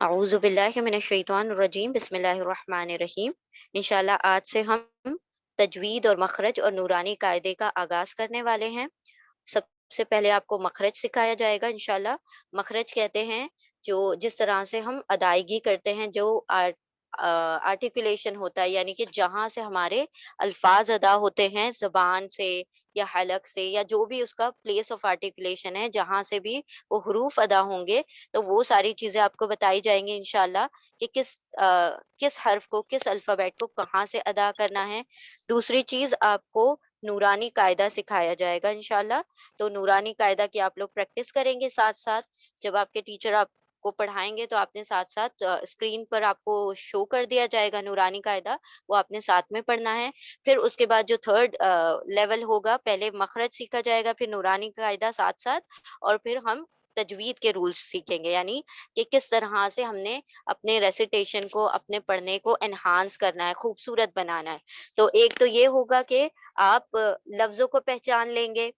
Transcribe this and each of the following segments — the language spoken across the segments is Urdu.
اعوذ باللہ من الشیطان الرجیم، بسم اللہ الرحمن الرحیم۔ انشاءاللہ آج سے ہم تجوید اور مخرج اور نورانی قاعدے کا آغاز کرنے والے ہیں۔ سب سے پہلے آپ کو مخرج سکھایا جائے گا انشاءاللہ۔ مخرج کہتے ہیں جو جس طرح سے ہم ادائیگی کرتے ہیں، جو آرٹیکولیشن ہوتا ہے، یعنی کہ جہاں سے ہمارے الفاظ ادا ہوتے ہیں زبان سے یا حلق سے، یا جو بھی اس کا پلیس آف آرٹیکولیشن ہے، جہاں سے بھی وہ حروف ادا ہوں گے، تو وہ ساری چیزیں آپ کو بتائی جائیں گی انشاءاللہ کہ کس حرف کو، کس الفابیٹ کو کہاں سے ادا کرنا ہے۔ دوسری چیز، آپ کو نورانی قاعدہ سکھایا جائے گا انشاءاللہ۔ تو نورانی قاعدہ کی آپ لوگ پریکٹس کریں گے ساتھ ساتھ۔ جب آپ کے ٹیچر آپ کو پڑھائیں گے تو آپ نے ساتھ ساتھ اسکرین پر آپ کو شو کر دیا جائے گا نورانی قاعدہ، وہ آپ نے ساتھ میں پڑھنا ہے۔ پھر اس کے بعد جو تھرڈ لیول ہوگا، پہلے مخرج سیکھا جائے گا، پھر نورانی قاعدہ ساتھ ساتھ، اور پھر ہم تجوید کے رولز سیکھیں گے، یعنی کہ کس طرح سے ہم نے اپنے ریسیٹیشن کو، اپنے پڑھنے کو انہانس کرنا ہے، خوبصورت بنانا ہے۔ تو ایک تو یہ ہوگا کہ آپ لفظوں کو پہچان لیں گے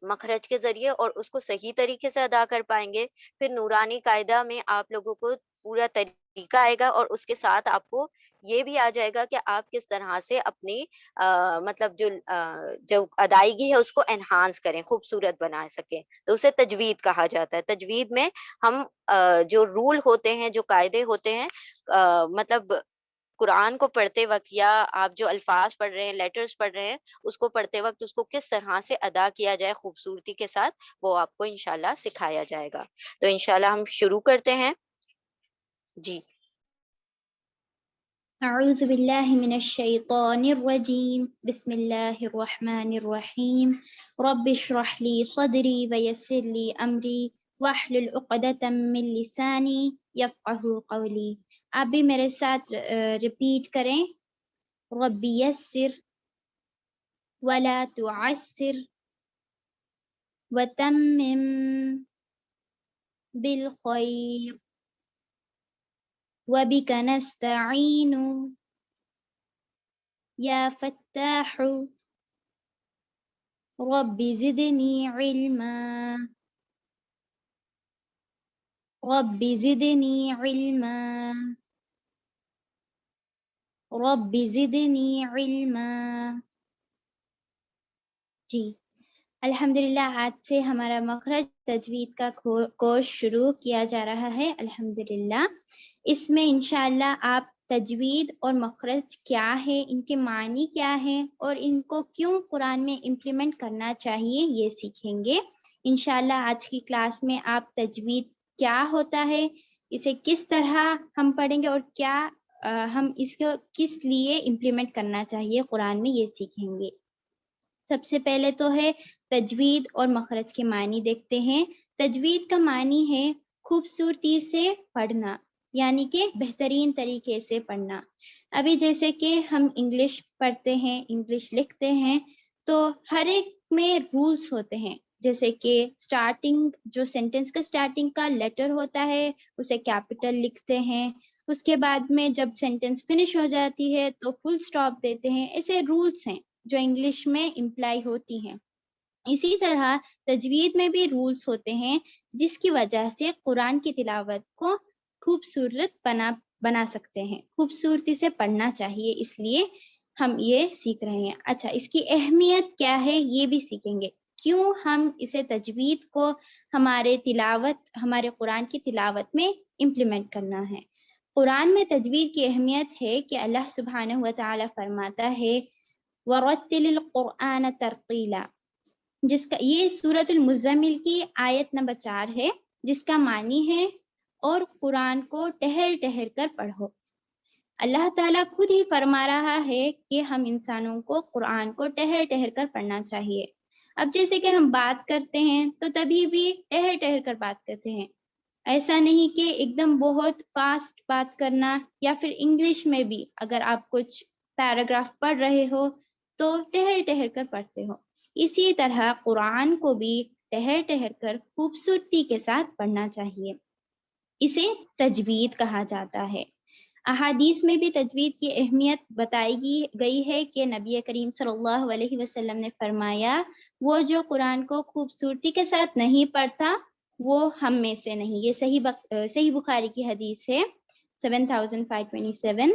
مخرج کے ذریعے اور اس کو صحیح طریقے سے ادا کر پائیں گے۔ پھر نورانی قاعدہ میں آپ لوگوں کو پورا طریقہ آئے گا، اور اس کے ساتھ آپ کو یہ بھی آ جائے گا کہ آپ کس طرح سے اپنی مطلب جو ادائیگی ہے اس کو انہانس کریں، خوبصورت بنا سکیں۔ تو اسے تجوید کہا جاتا ہے۔ تجوید میں ہم جو رول ہوتے ہیں، جو قاعدے ہوتے ہیں، مطلب قرآن کو پڑھتے وقت یا آپ جو الفاظ پڑھ رہے ہیں، لیٹرز پڑھ رہے ہیں، اس کو پڑھتے وقت اس کو کس طرح سے ادا کیا جائے خوبصورتی کے ساتھ، وہ آپ کو انشاءاللہ سکھایا جائے گا۔ تو انشاءاللہ ہم شروع کرتے ہیں جی۔ أعوذ بالله من الشيطان الرجيم بسم الله الرحمن الرحيم رب اشرح لي صدري ويسر لي أمري واحلل عقدة من لساني يفقه قولي۔ آپ بھی میرے ساتھ ریپیٹ کریں، رب یسر ولا تعسر وتمم بالخير وبك نستعين يا فتاح رب زدني علما رب زدني علما رب زدني علما۔ جی الحمدللہ، آج سے ہمارا مخرج تجوید کا کورس شروع کیا جا رہا ہے الحمدللہ۔ اس میں انشاءاللہ آپ تجوید اور مخرج کیا ہے، ان کے معنی کیا ہیں، اور ان کو کیوں قرآن میں امپلیمنٹ کرنا چاہیے، یہ سیکھیں گے انشاءاللہ۔ آج کی کلاس میں آپ تجوید کیا ہوتا ہے، اسے کس طرح ہم پڑھیں گے، اور کیا ہم اس کو کس لیے امپلیمنٹ کرنا چاہیے قرآن میں، یہ سیکھیں گے۔ سب سے پہلے تو ہے تجوید اور مخرج کے معنی دیکھتے ہیں۔ تجوید کا معنی ہے خوبصورتی سے پڑھنا، یعنی کہ بہترین طریقے سے پڑھنا۔ ابھی جیسے کہ ہم انگلش پڑھتے ہیں، انگلش لکھتے ہیں، تو ہر ایک میں رولز ہوتے ہیں، جیسے کہ سٹارٹنگ، جو سینٹنس کا سٹارٹنگ کا لیٹر ہوتا ہے اسے کیپٹل لکھتے ہیں، اس کے بعد میں جب سینٹنس فنش ہو جاتی ہے تو فل سٹاپ دیتے ہیں۔ ایسے رولز ہیں جو انگلش میں امپلائی ہوتی ہیں۔ اسی طرح تجوید میں بھی رولز ہوتے ہیں جس کی وجہ سے قرآن کی تلاوت کو خوبصورت بنا سکتے ہیں، خوبصورتی سے پڑھنا چاہیے، اس لیے ہم یہ سیکھ رہے ہیں۔ اچھا، اس کی اہمیت کیا ہے یہ بھی سیکھیں گے، کیوں ہم اسے تجوید کو ہمارے قرآن کی تلاوت میں امپلیمنٹ کرنا ہے۔ قرآن میں تجوید کی اہمیت ہے کہ اللہ سبحانہ و تعالی فرماتا ہے وَرَتِّلِ الْقُرْآنَ تَرْتِيلًا، جس کا یہ سورۃ المزمل کی آیت نمبر 4 ہے، جس کا معنی ہے اور قرآن کو ٹہر ٹہر کر پڑھو۔ اللہ تعالیٰ خود ہی فرما رہا ہے کہ ہم انسانوں کو قرآن کو ٹہر ٹہر کر پڑھنا چاہیے۔ اب جیسے کہ ہم بات کرتے ہیں تو تبھی بھی ٹہر ٹہر کر بات کرتے ہیں، ایسا نہیں کہ ایک دم بہت فاسٹ بات کرنا، یا پھر انگلش میں بھی اگر آپ کچھ پیراگراف پڑھ رہے ہو تو ٹہر ٹہر کر پڑھتے ہو۔ اسی طرح قرآن کو بھی ٹہر ٹہر کر خوبصورتی کے ساتھ پڑھنا چاہیے، اسے تجوید کہا جاتا ہے۔ احادیث میں بھی تجوید کی اہمیت بتائی گئی ہے کہ نبی کریم صلی اللہ علیہ وسلم نے فرمایا، وہ جو قرآن کو خوبصورتی کے ساتھ نہیں پڑھتا وہ ہم میں سے نہیں. یہ صحیح بخاری کی حدیث ہے 7527.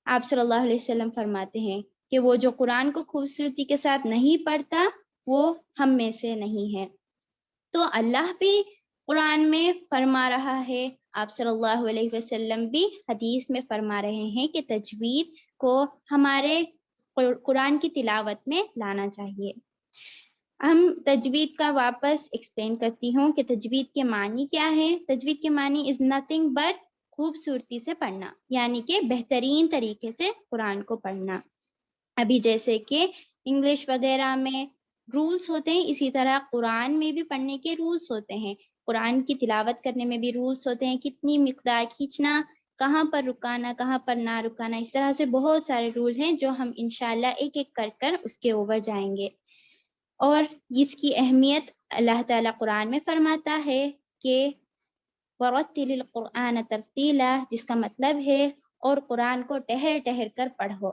آپ صلی اللہ علیہ وسلم فرماتے ہیں کہ وہ جو قرآن کو خوبصورتی کے ساتھ نہیں پڑھتا وہ ہم میں سے نہیں ہے. تو اللہ بھی قرآن میں فرما رہا ہے، آپ صلی اللہ علیہ وسلم بھی حدیث میں فرما رہے ہیں کہ تجوید کو ہمارے قرآن کی تلاوت میں لانا چاہیے. ہم تجوید کا واپس ایکسپلین کرتی ہوں کہ تجوید کے معنی کیا ہے. تجوید کے معنی از نتھنگ بٹ خوبصورتی سے پڑھنا، یعنی کہ بہترین طریقے سے قرآن کو پڑھنا. ابھی جیسے کہ انگلش وغیرہ میں رولز ہوتے ہیں، اسی طرح قرآن میں بھی پڑھنے کے رولز ہوتے ہیں. قرآن کی تلاوت کرنے میں بھی رولز ہوتے ہیں، کتنی مقدار کھینچنا، کہاں پر رکانا، کہاں پر نہ رکانا. اس طرح سے بہت سارے رول ہیں جو ہم انشاءاللہ ایک ایک کر اس کے اوپر جائیں گے. اور اس کی اہمیت اللہ تعالیٰ قرآن میں فرماتا ہے کہ وَرَتِّلِ الْقُرْآنَ تَرْتِيلًا، جس کا مطلب ہے اور قرآن کو ٹہر ٹہر کر پڑھو،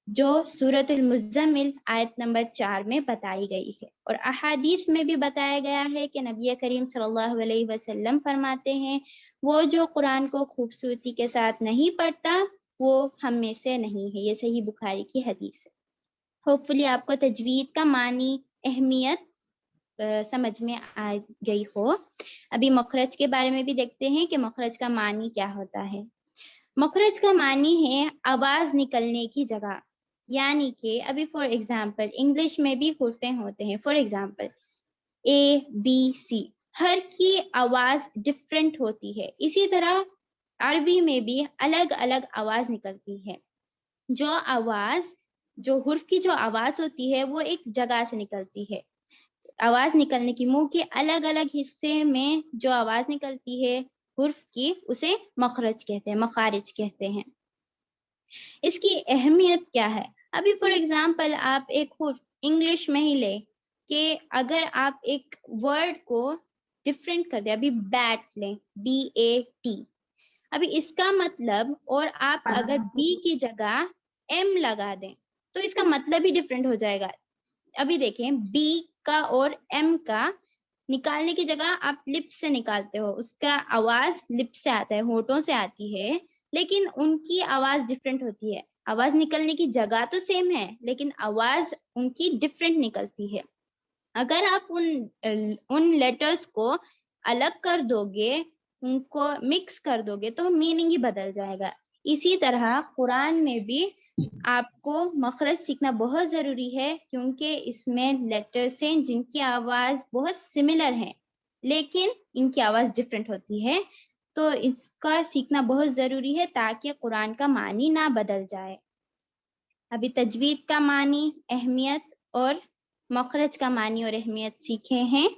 جو سورۃ المزمل آیت نمبر 4 میں بتائی گئی ہے. اور احادیث میں بھی بتایا گیا ہے کہ نبی کریم صلی اللہ علیہ وسلم فرماتے ہیں وہ جو قرآن کو خوبصورتی کے ساتھ نہیں پڑھتا وہ ہم میں سے نہیں ہے. یہ صحیح بخاری کی حدیث ہے. ہوپ فلی آپ کو تجوید کا معنی، اہمیت سمجھ میں آ گئی ہو. ابھی مخرج کے بارے میں بھی دیکھتے ہیں کہ مخرج کا معنی کیا ہوتا ہے. مخرج کا معنی ہے آواز نکلنے کی جگہ. یعنی کہ ابھی فار ایگزامپل انگلش میں بھی حرفیں ہوتے ہیں، for example A B C, ہر کی آواز ڈفرینٹ ہوتی ہے. اسی طرح عربی میں بھی الگ الگ آواز نکلتی ہے. جو حرف کی جو آواز ہوتی ہے وہ ایک جگہ سے نکلتی ہے. آواز نکلنے کی، منہ کے الگ الگ حصے میں جو آواز نکلتی ہے حرف کی، اسے مخرج کہتے ہیں، مخارج کہتے ہیں. اس کی اہمیت کیا ہے؟ ابھی فار ایگزامپل آپ ایک حرف انگلش میں ہی لیں کہ اگر آپ ایک ورڈ کو ڈفرینٹ کر دیں، ابھی بیٹ لیں، BAT، ابھی اس کا مطلب، اور آپ اگر بی کی جگہ ایم لگا دیں تو اس کا مطلب ہی ڈفرینٹ ہو جائے گا. ابھی دیکھیں بی کا اور ایم کا نکالنے کی جگہ آپ لپ سے نکالتے ہو، اس کا آواز لپ سے آتا ہے، ہونٹوں سے آتی ہے، لیکن ان کی آواز ڈفرینٹ ہوتی ہے. آواز نکلنے کی جگہ تو سیم ہے لیکن آواز ان کی ڈفرینٹ نکلتی ہے. اگر آپ ان لیٹرز کو الگ کر دو گے، ان کو مکس کر دو گے تو میننگ ہی بدل جائے گا. اسی طرح قرآن میں بھی آپ کو مخرج سیکھنا بہت ضروری ہے، کیونکہ اس میں لیٹرز ہیں جن کی آواز بہت سملر ہیں لیکن ان کی آواز ڈفرینٹ ہوتی ہے. تو اس کا سیکھنا بہت ضروری ہے تاکہ قرآن کا معنی نہ بدل جائے. ابھی تجوید کا معنی، اہمیت اور مخرج کا معنی اور اہمیت سیکھے ہیں.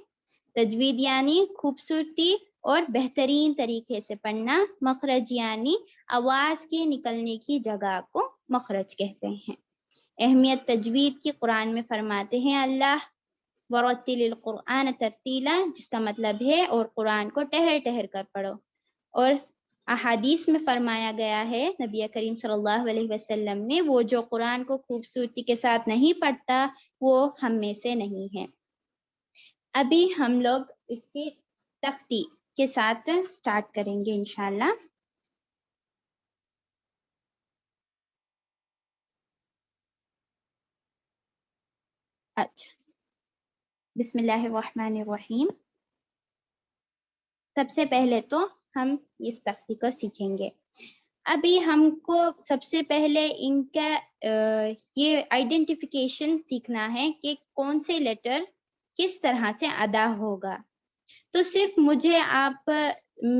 تجوید یعنی خوبصورتی اور بہترین طریقے سے پڑھنا، مخرج یعنی آواز کے نکلنے کی جگہ کو مخرج کہتے ہیں. اہمیت تجوید کی قرآن میں فرماتے ہیں اللہ وَرَتِّلِ الْقُرْآنَ تَرْتِيلًا، جس کا مطلب ہے اور قرآن کو ٹہر ٹہر کر پڑھو. اور احادیث میں فرمایا گیا ہے نبی کریم صلی اللہ علیہ وسلم نے وہ جو قرآن کو خوبصورتی کے ساتھ نہیں پڑھتا وہ ہم میں سے نہیں ہے. ابھی ہم لوگ اس کی تختی کے ساتھ سٹارٹ کریں گے انشاءاللہ. اچھا، بسم اللہ الرحمن الرحیم. سب سے پہلے تو ہم اس تختی کو سیکھیں گے. ابھی ہم کو سب سے پہلے ان کا یہ آئیڈینٹیفیکیشن سیکھنا ہے کہ کون سے لیٹر کس طرح سے ادا ہوگا. تو صرف مجھے آپ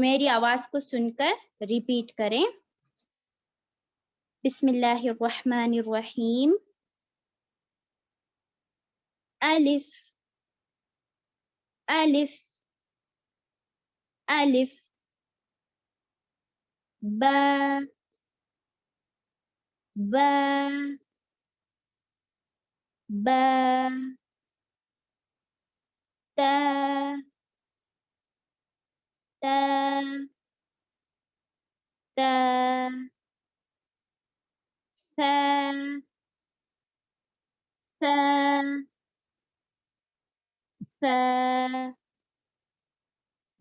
میری آواز کو سن کر ریپیٹ کریں. بسم اللہ الرحمن الرحیم. الف الف الف، با با با، تا تا تا، ثا ثا ثا،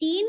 3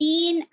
3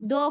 2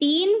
3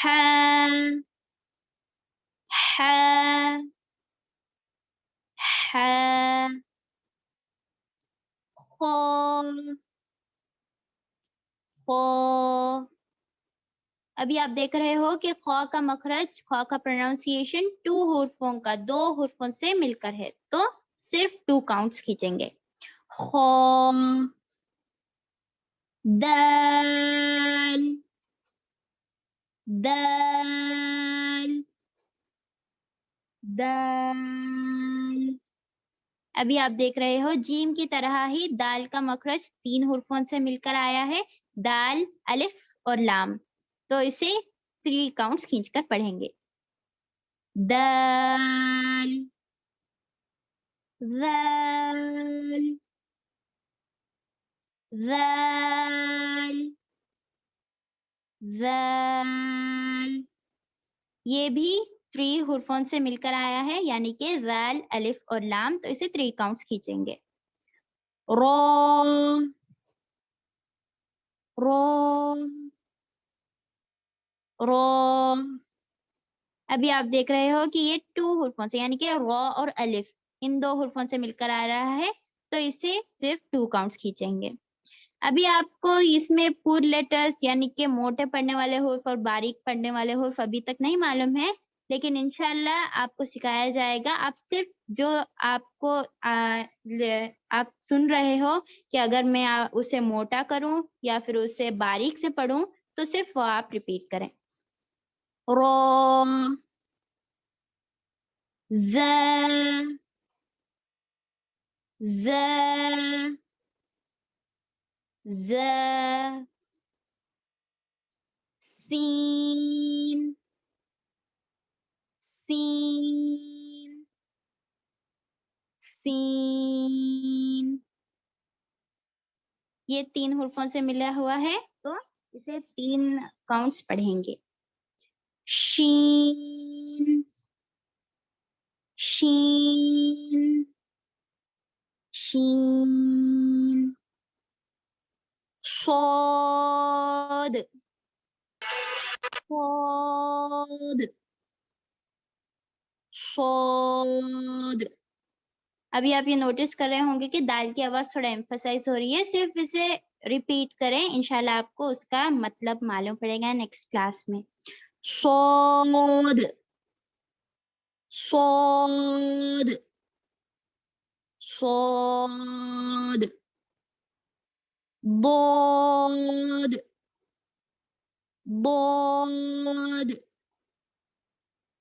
ح ح ح خ خ ابھی آپ دیکھ رہے ہو کہ خ کا مخرج، خ کا پروننسیشن 2 حرفوں کا 2 حرفوں سے مل کر ہے، تو صرف 2 کاؤنٹس کھینچیں گے. خ دال دال دال. ابھی آپ دیکھ رہے ہو جیم کی طرح ہی دال کا مخرج 3 حرفوں سے مل کر آیا ہے، دال، الف اور لام، تو اسے 3 کاؤنٹس کھینچ کر پڑھیں گے. دال ذال ذال ذال. یہ بھی 3 حرفوں سے مل کر آیا ہے، یعنی کہ ذال، الف اور لام، تو اسے 3 کاؤنٹس کھینچیں گے. رو رو رو. ابھی آپ دیکھ رہے ہو کہ یہ 2 حرفوں سے، یعنی کہ رو اور الف، ان 2 حرفوں سے مل کر آ رہا ہے، تو اسے صرف 2 کاؤنٹس کھینچیں گے. ابھی آپ کو اس میں پور لیٹرز یعنی کہ موٹے پڑھنے والے حروف اور باریک پڑھنے والے حروف ابھی تک نہیں معلوم ہے، لیکن انشاءاللہ آپ کو سکھایا جائے گا. آپ صرف جو آپ کو آپ سن رہے ہو کہ اگر میں اسے موٹا کروں یا پھر اسے باریک سے پڑھوں، تو صرف وہ آپ ریپیٹ کریں. رو ز ز ز سین سین سین. یہ 3 حرفوں سے ملا ہوا ہے، تو اسے 3 کاؤنٹس پڑھیں گے. شین شین شین. صاد صاد صاد. ابھی آپ یہ نوٹس کر رہے ہوں گے کہ دال کی آواز تھوڑا ایمفسائز ہو رہی ہے، صرف اسے ریپیٹ کریں، انشاءاللہ آپ کو اس کا مطلب معلوم پڑے گا نیکسٹ کلاس میں. صاد صاد صاد. ضاد ضاد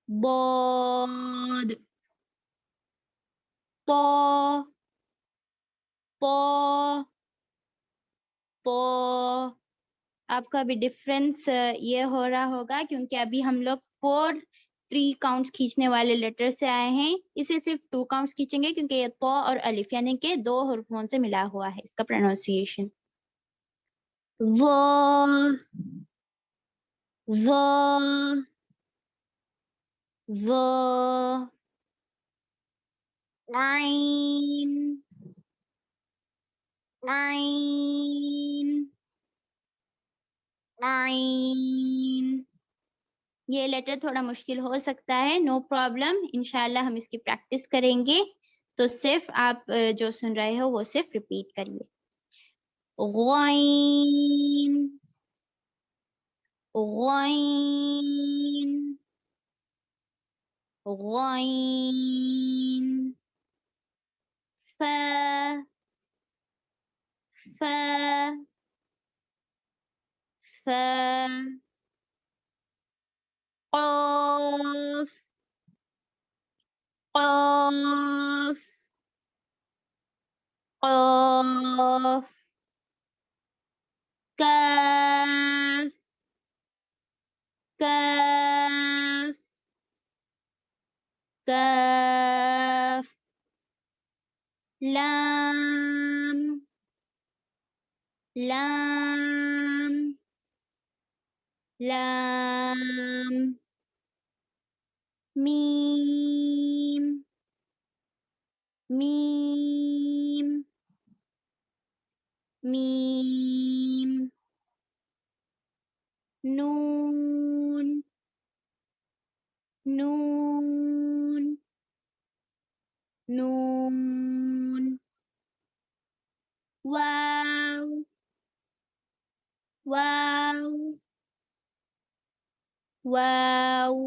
ضاد. طا طا طا. آپ کا ابھی ڈفرینس یہ ہو رہا ہوگا کیونکہ ابھی ہم لوگ 3 کاؤنٹس کھینچنے والے لیٹر سے آئے ہیں، اسے صرف 2 کاؤنٹس کھینچیں گے کیونکہ یہ طا اور الف یعنی کہ 2 حرفوں سے ملا ہوا ہے اس کا پروننسیشن. ظا ظا ظا. عین عین عین. یہ لیٹر تھوڑا مشکل ہو سکتا ہے، نو پرابلم، انشاءاللہ ہم اس کی پریکٹس کریں گے، تو صرف آپ جو سن رہے ہو وہ صرف ریپیٹ کریے. غین غین غین. فا فا فا. قاف قاف قاف. کاف کاف کاف. لام لام لام. میم میم میم. نون واو واو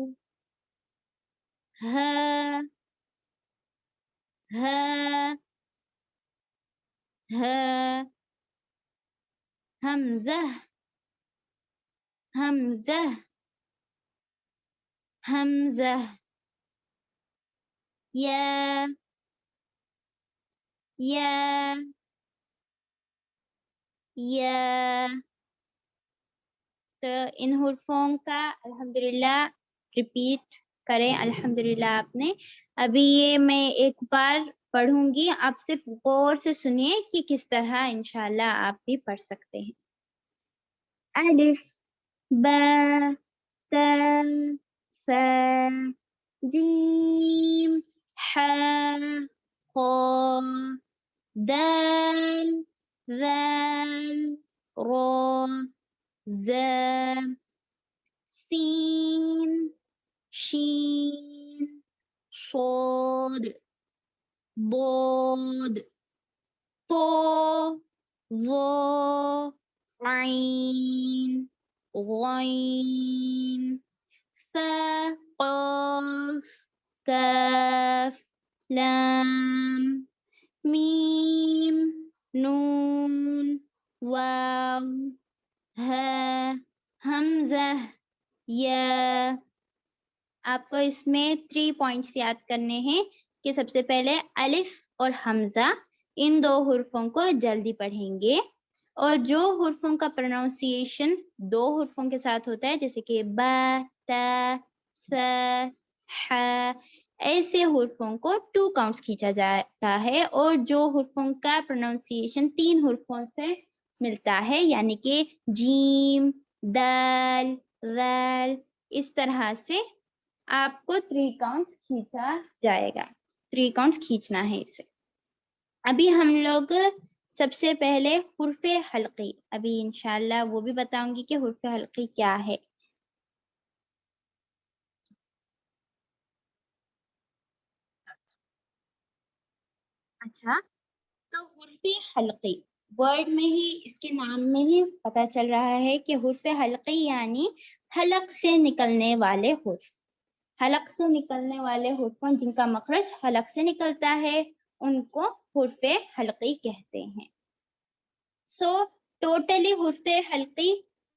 ها ها ها همزة همزة همزة يا يا يا. تو ان حرفوں کا الحمدللہ ریپیٹ کریں الحمدللہ آپ نے. ابھی یہ میں ایک بار پڑھوں گی, آپ صرف غور سے سنیے کہ کس طرح انشاءاللہ آپ بھی پڑھ سکتے ہیں. الف با تا ثا جیم حا قا دال ذال را زا سین شین صاد ضاد طا ظا عین غین فا قاف کاف لام میم نون واو ہا حمزہ یا. آپ کو اس میں 3 پوائنٹس یاد کرنے ہیں کہ سب سے پہلے الف اور حمزہ ان 2 حرفوں کو جلدی پڑھیں گے, اور جو حرفوں کا پروننسیشن 2 حرفوں کے ساتھ ہوتا ہے جیسے کہ با تا ثا ح, ایسے حرفوں کو 2 کاؤنٹس کھینچا جاتا ہے, اور جو حرفوں کا پروننسیشن 3 حرفوں سے ملتا ہے یعنی کہ جیم دال ذال, اس طرح سے آپ کو 3 کاؤنٹس کھینچا جائے گا, 3 کاؤنٹس کھینچنا ہے اسے. ابھی ہم لوگ سب سے پہلے حرف حلقی, ابھی انشاءاللہ وہ بھی بتاؤں گی کہ حرف حلقی کیا ہے. اچھا, تو حرف حلقی ورڈ میں ہی, اس کے نام میں ہی پتہ چل رہا ہے کہ حرف حلقی یعنی حلق سے نکلنے والے حرف. حلق سے نکلنے والے حرفوں جن کا مخرج حلق سے نکلتا ہے ان کو حرف حلقی کہتے ہیں. سو ٹوٹلی حرف حلقی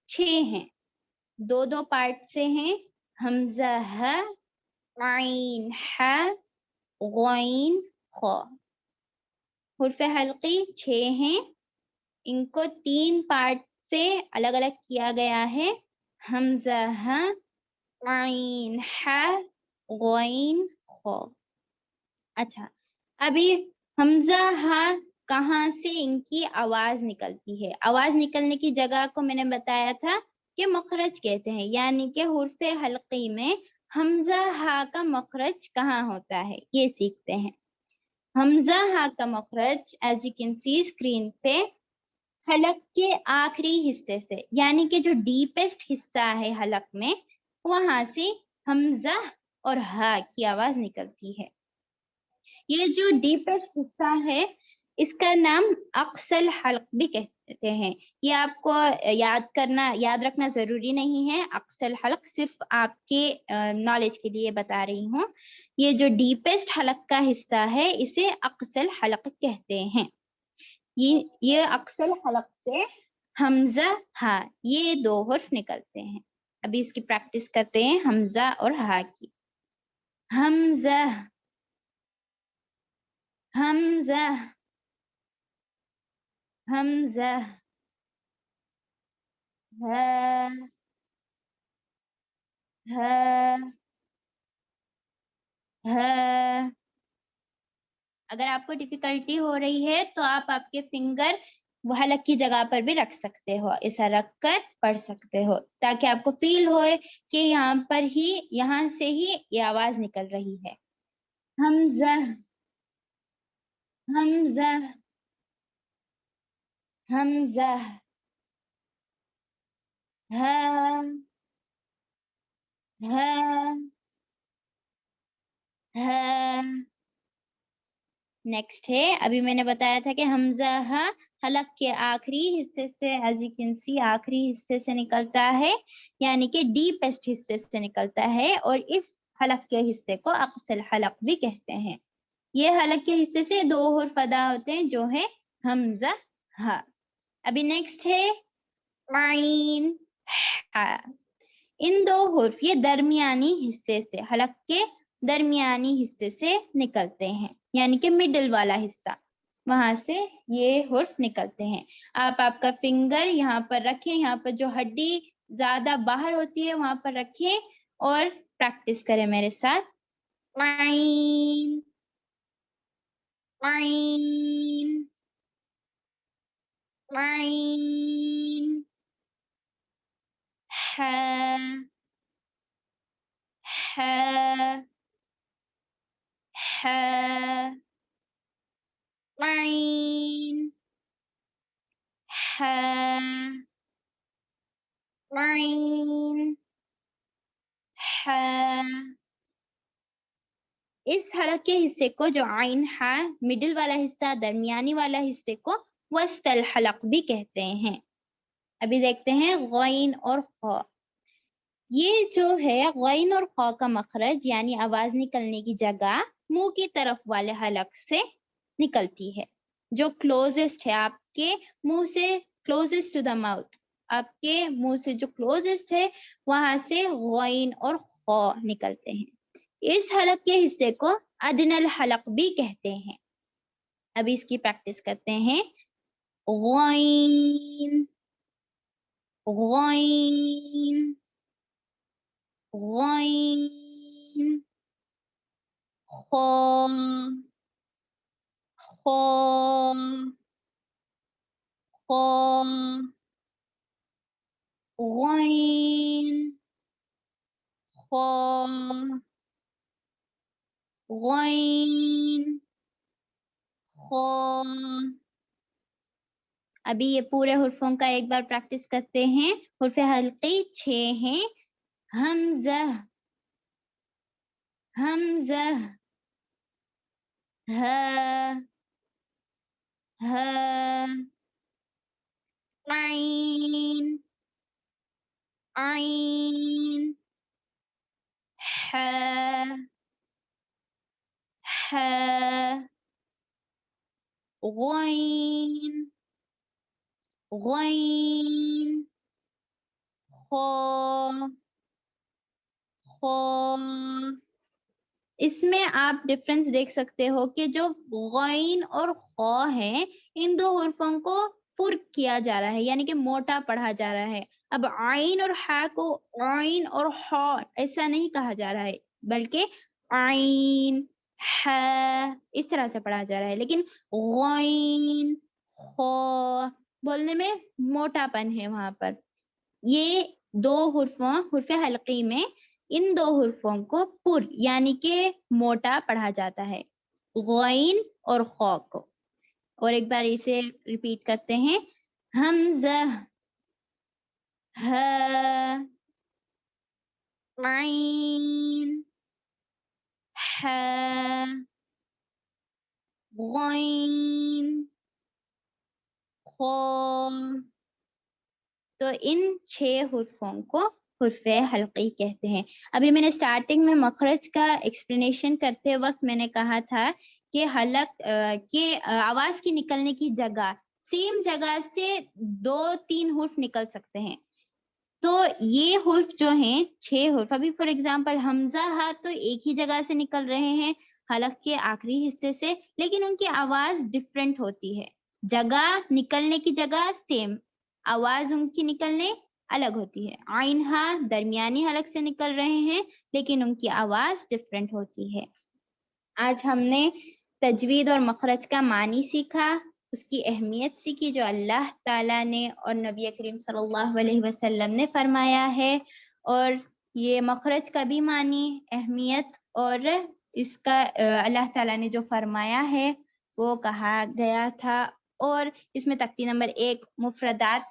6 ہیں, 2 پارٹ سے ہیں, حمزہ ہ, عین ح, غین خ. حرف حلقی 6 ہیں, ان کو 3 پارٹ سے الگ الگ کیا گیا ہے, حمزہ ہ, عین ح, غین خ. اچھا, ابھی حمزہ ہا کہاں سے ان کی آواز نکلتی ہے. آواز نکلنے کی جگہ کو میں نے بتایا تھا کہ مخرج کہتے ہیں, یعنی کہ حرف حلقی میں حمزہ ہا کا مخرج کہاں ہوتا ہے یہ سیکھتے ہیں. حمزہ ہا کا مخرج as you can see screen پہ حلق کے آخری حصے سے, یعنی کہ جو ڈیپسٹ حصہ ہے حلق میں, وہاں سے حمزہ اور ہا کی آواز نکلتی ہے. یہ جو ڈیپسٹ حصہ ہے اس کا نام اقصی الحلق بھی کہتے ہیں. یہ آپ کو یاد رکھنا ضروری نہیں ہے. اقصی الحلق صرف آپ کے نالج کے لیے بتا رہی ہوں. یہ جو ڈیپسٹ حلق کا حصہ ہے اسے اقصی الحلق کہتے ہیں. یہ اقصی الحلق سے حمزہ ہا یہ 2 حرف نکلتے ہیں. ابھی اس کی پریکٹس کرتے ہیں حمزہ اور ہا کی. حمزہ حمزہ حمزہ ہا ہا ہا. اگر آپ کو ڈیفیکلٹی ہو رہی ہے تو آپ کے فنگر وہ حلق کی جگہ پر بھی رکھ سکتے ہو, ایسا رکھ کر پڑھ سکتے ہو تاکہ آپ کو فیل ہوئے کہ یہاں سے ہی یہ آواز نکل رہی ہے. حمزہ حمزہ حمزہ ہا ہا ہا. نیکسٹ ہے, ابھی میں نے بتایا تھا کہ حمزہ ہا حلق کے آخری حصے سے ایز یو کین سی آخری حصے سے نکلتا ہے یعنی کہ ڈیپسٹ حصے سے نکلتا ہے اور اس حلق کے حصے کو اقصى الحلق بھی کہتے ہیں. یہ حلق کے حصے سے 2 حرف ادا ہوتے ہیں جو ہے حمزہ ہا. ابھی نیکسٹ ہے عین ہا. ان 2 حرف یہ درمیانی حصے سے حلق کے درمیانی حصے سے نکلتے ہیں یعنی کہ مڈل والا حصہ وہاں سے یہ حرف نکلتے ہیں. آپ کا فنگر یہاں پر رکھیں, یہاں پر جو ہڈی زیادہ باہر ہوتی ہے وہاں پر رکھیں اور پریکٹس کریں میرے ساتھ. عین عین عین حا حا حا عین حا عین حا. اس حلق کے حصے کو جو عین ہا مڈل والا حصہ درمیانی والا حصے کو وسط الحلق بھی کہتے ہیں. ابھی دیکھتے ہیں غین اور خا. یہ جو ہے غین اور خا کا مخرج یعنی آواز نکلنے کی جگہ منہ کی طرف والے حلق سے نکلتی ہے جو کلوزسٹ ہے آپ کے منہ سے, کلوزسٹ ٹو دا ماؤتھ, آپ کے منہ سے جو کلوزسٹ ہے وہاں سے غین اور خا نکلتے ہیں. اس حلق کے حصے کو ادنی الحلق بھی کہتے ہیں. ابھی اس کی پریکٹس کرتے ہیں. غین غین غین خا خا خا غین خا غین خا. ابھی یہ پورے حرفوں کا ایک بار پریکٹس کرتے ہیں. حرف حلقی 6 ہیں. حمزہ حمزہ ہا ہا عین عین حا حا غین غین خا خا. اس میں آپ ڈفرنس دیکھ سکتے ہو کہ جو غین اور خا ہے ان 2 حرفوں کو پر کیا جا رہا ہے یعنی کہ موٹا پڑھا جا رہا ہے. اب عین اور ہا کو عین اور خا ایسا نہیں کہا جا رہا ہے بلکہ عین ہا اس طرح سے پڑھا جا رہا ہے, لیکن غین خا بولنے میں موٹا پن ہے وہاں پر. یہ 2 حرف حلقی میں ان 2 حرفوں کو پر یعنی کہ موٹا پڑھا جاتا ہے غین اور خا کو. اور ایک بار اسے ریپیٹ کرتے ہیں. حمزہ ہا عین حا غین خا. تو ان 6 حرفوں کو حرف حلقی کہتے ہیں. ابھی میں نے سٹارٹنگ میں مخرج کا ایکسپلینیشن کرتے وقت میں نے کہا تھا کہ حلق کے آواز کی نکلنے کی جگہ سیم جگہ سے 2-3 حرف نکل سکتے ہیں. تو یہ حرف جو ہیں 6 حرف, ابھی فار ایگزامپل حمزہ ہا تو ایک ہی جگہ سے نکل رہے ہیں حلق کے آخری حصے سے, لیکن ان کی آواز ڈفرینٹ ہوتی ہے. جگہ نکلنے کی جگہ سیم, آواز ان کی نکلنے الگ ہوتی ہے. عین ہا درمیانی حلق سے نکل رہے ہیں لیکن ان کی آواز ڈفرینٹ ہوتی ہے. آج ہم نے تجوید اور مخرج کا معنی سیکھا, اس کی اہمیت سیکھی جو اللہ تعالیٰ نے اور نبی کریم صلی اللہ علیہ وسلم نے فرمایا ہے, اور یہ مخرج کا بھی معنی, اہمیت اور اس کا اللہ تعالیٰ نے جو فرمایا ہے وہ کہا گیا تھا. اور اس میں تختی نمبر 1 مفردات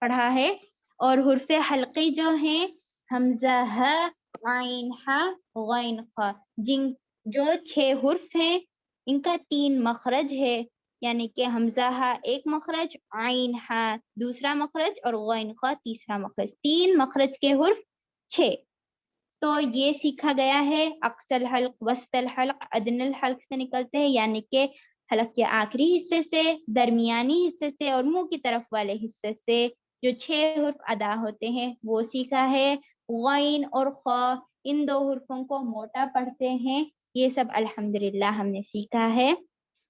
پڑھا ہے. اور حرف حلقی جو ہیں حمزہ ہا عین ہا غین خا, جو 6 حرف ہیں ان کا 3 مخرج ہے. یعنی کہ حمزہ ہا ایک مخرج، عین ہا دوسرا مخرج اور غین خا تیسرا مخرج، 3 مخرج کے حرف 6۔ تو یہ سیکھا گیا ہے اقصى الحلق، وسط الحلق، ادنى الحلق سے نکلتے ہیں، یعنی کہ حلق کے آخری حصے سے، درمیانی حصے سے اور منہ کی طرف والے حصے سے جو 6 حرف ادا ہوتے ہیں وہ سیکھا ہے۔ غین اور خا ان 2 حرفوں کو موٹا پڑھتے ہیں، یہ سب الحمدللہ ہم نے سیکھا ہے۔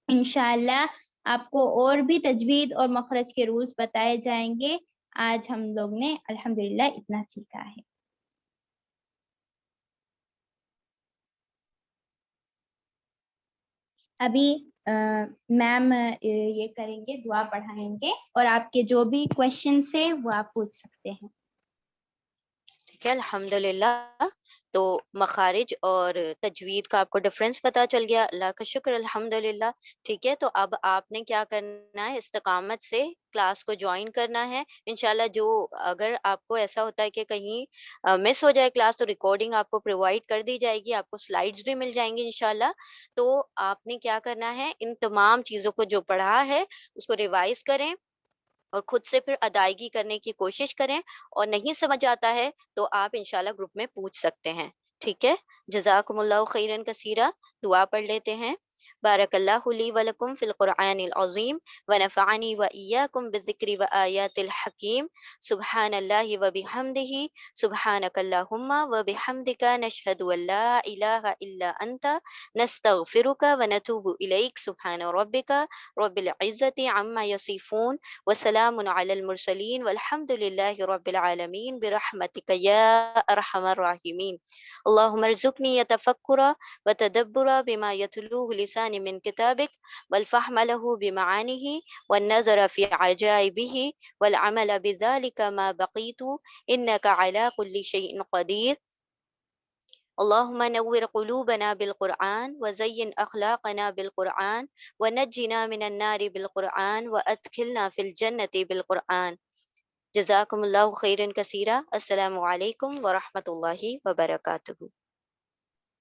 انشاءاللہ آپ کو اور بھی تجوید اور مخرج کے رولز بتائے جائیں گے۔ آج ہم لوگ نے الحمدللہ اتنا سیکھا ہے۔ ابھی میم یہ کریں گے، دعا پڑھائیں گے اور آپ کے جو بھی کوشچنس ہیں وہ آپ پوچھ سکتے ہیں۔ ٹھیک ہے، الحمدللہ۔ تو مخارج اور تجوید کا آپ کو ڈفرینس پتہ چل گیا، اللہ کا شکر الحمدللہ۔ ٹھیک ہے، تو اب آپ نے کیا کرنا ہے، استقامت سے کلاس کو جوائن کرنا ہے انشاءاللہ۔ جو اگر آپ کو ایسا ہوتا ہے کہ کہیں مس ہو جائے کلاس، تو ریکارڈنگ آپ کو پرووائڈ کر دی جائے گی، آپ کو سلائیڈز بھی مل جائیں گی انشاءاللہ۔ تو آپ نے کیا کرنا ہے، ان تمام چیزوں کو جو پڑھا ہے اس کو ریوائز کریں اور خود سے پھر ادائیگی کرنے کی کوشش کریں، اور نہیں سمجھ آتا ہے تو آپ انشاءاللہ گروپ میں پوچھ سکتے ہیں۔ ٹھیک ہے، جزاکم اللہ خیرن کثیرہ۔ دعا پڑھ لیتے ہیں۔ بارک اللہ لی ولکم فی القرآن العظیم ونفعنی وإیاکم بالذکر وآیات الحکیم۔ سبحان اللہ وبحمدہ، سبحانک اللہم وبحمدک، نشہد ان لا الہ الا انت، نستغفرک ونتوب الیک۔ سبحان ربک رب العزة عما یصفون، وسلام علی المرسلین والحمد للہ رب العالمین، برحمتک یا ارحم الراحمین۔ اللہم ارزقنی تفکر وتدبر بما یتلوہ لسانی من کتابک، والفہم له بمعانیہ، والنظر فی عجائبہ، والعمل بذلک ما بقیت، انک علی کل شیء قدیر۔ اللهم نور قلوبنا بالقرآن، وزين أخلاقنا بالقرآن، ونجنا من النار بالقرآن، وأدخلنا في الجنة بالقرآن۔ جزاكم الله خيرا كثيرا۔ السلام عليكم ورحمة الله وبركاته۔